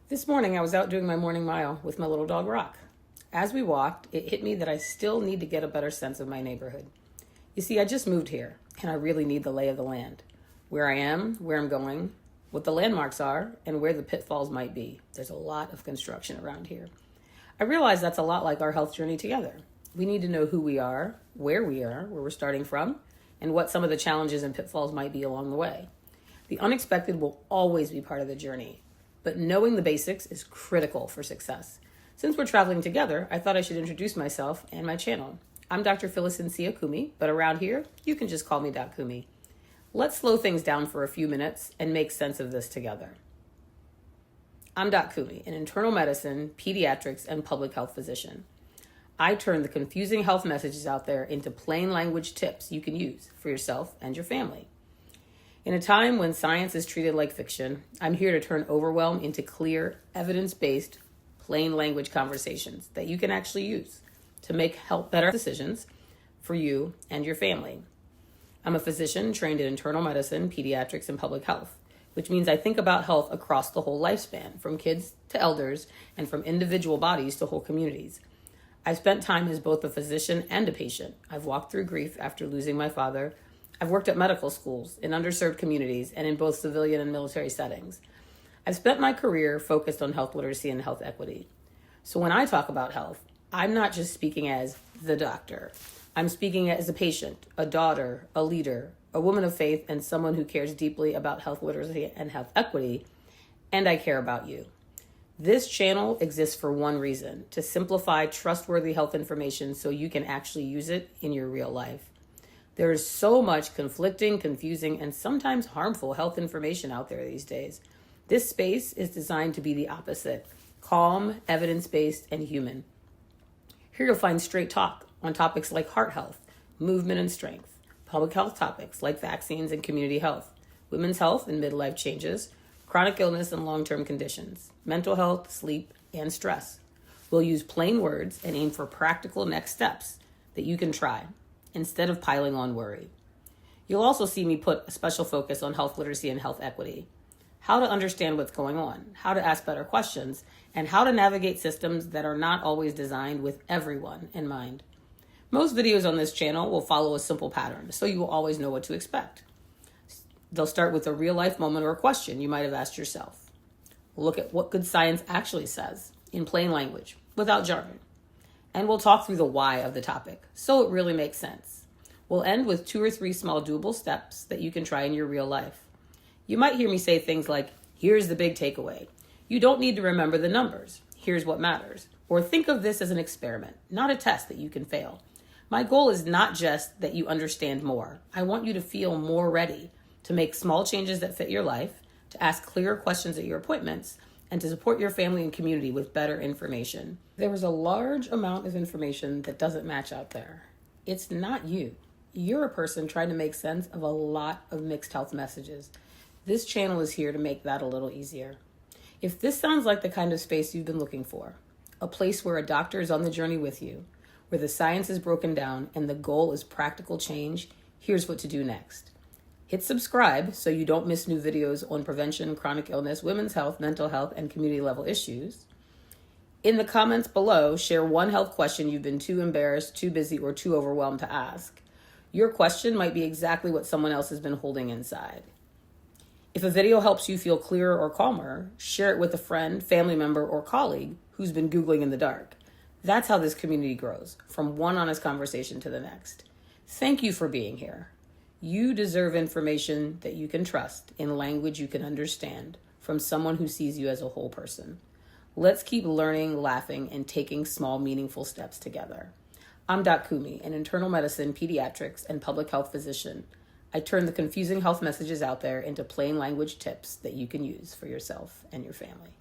This morning, I was out doing my morning mile with my little dog, Rock. As we walked, it hit me that I still need to get a better sense of my neighborhood. You see, I just moved here, and I really need the lay of the land. Where I am, where I'm going, what the landmarks are, and where the pitfalls might be. There's a lot of construction around here. I realize that's a lot like our health journey together. We need to know who we are, where we're starting from, and what some of the challenges and pitfalls might be along the way. The unexpected will always be part of the journey, but knowing the basics is critical for success. Since we're traveling together, I thought I should introduce myself and my channel. I'm Dr. Phyllis Nsiah Kumi, but around here, you can just call me Doc Kumi. Let's slow things down for a few minutes and make sense of this together. I'm Doc Kumi, an internal medicine, pediatrics, and public health physician. I turn the confusing health messages out there into plain language tips you can use for yourself and your family. In a time when science is treated like fiction, I'm here to turn overwhelm into clear, evidence-based, plain language conversations that you can actually use to make better decisions for you and your family. I'm a physician trained in internal medicine, pediatrics, and public health, which means I think about health across the whole lifespan, from kids to elders, and from individual bodies to whole communities. I've spent time as both a physician and a patient. I've walked through grief after losing my father. I've worked at medical schools, in underserved communities, and in both civilian and military settings. I've spent my career focused on health literacy and health equity. So when I talk about health, I'm not just speaking as the doctor. I'm speaking as a patient, a daughter, a leader, a woman of faith, and someone who cares deeply about health literacy and health equity, and I care about you. This channel exists for one reason: to simplify trustworthy health information so you can actually use it in your real life. There is so much conflicting, confusing, and sometimes harmful health information out there these days. This space is designed to be the opposite: calm, evidence-based, and human. Here you'll find straight talk on topics like heart health, movement and strength, public health topics like vaccines and community health, women's health and midlife changes, chronic illness and long-term conditions, mental health, sleep, and stress. We'll use plain words and aim for practical next steps that you can try instead of piling on worry. You'll also see me put a special focus on health literacy and health equity, how to understand what's going on, how to ask better questions, and how to navigate systems that are not always designed with everyone in mind. Most videos on this channel will follow a simple pattern, so you will always know what to expect. They'll start with a real-life moment or a question you might have asked yourself. We'll look at what good science actually says in plain language, without jargon. And we'll talk through the why of the topic, so it really makes sense. We'll end with 2 or 3 small doable steps that you can try in your real life. You might hear me say things like, here's the big takeaway. You don't need to remember the numbers. Here's what matters. Or think of this as an experiment, not a test that you can fail. My goal is not just that you understand more. I want you to feel more ready to make small changes that fit your life, to ask clearer questions at your appointments, and to support your family and community with better information. There is a large amount of information that doesn't match out there. It's not you. You're a person trying to make sense of a lot of mixed health messages. This channel is here to make that a little easier. If this sounds like the kind of space you've been looking for, a place where a doctor is on the journey with you, where the science is broken down and the goal is practical change, here's what to do next. Hit subscribe so you don't miss new videos on prevention, chronic illness, women's health, mental health, and community level issues. In the comments below, share one health question you've been too embarrassed, too busy, or too overwhelmed to ask. Your question might be exactly what someone else has been holding inside. If a video helps you feel clearer or calmer, share it with a friend, family member, or colleague who's been Googling in the dark. That's how this community grows, from one honest conversation to the next. Thank you for being here. You deserve information that you can trust in language you can understand from someone who sees you as a whole person. Let's keep learning, laughing, and taking small, meaningful steps together. I'm Doc Kumi, an internal medicine, pediatrics, and public health physician. I turn the confusing health messages out there into plain language tips that you can use for yourself and your family.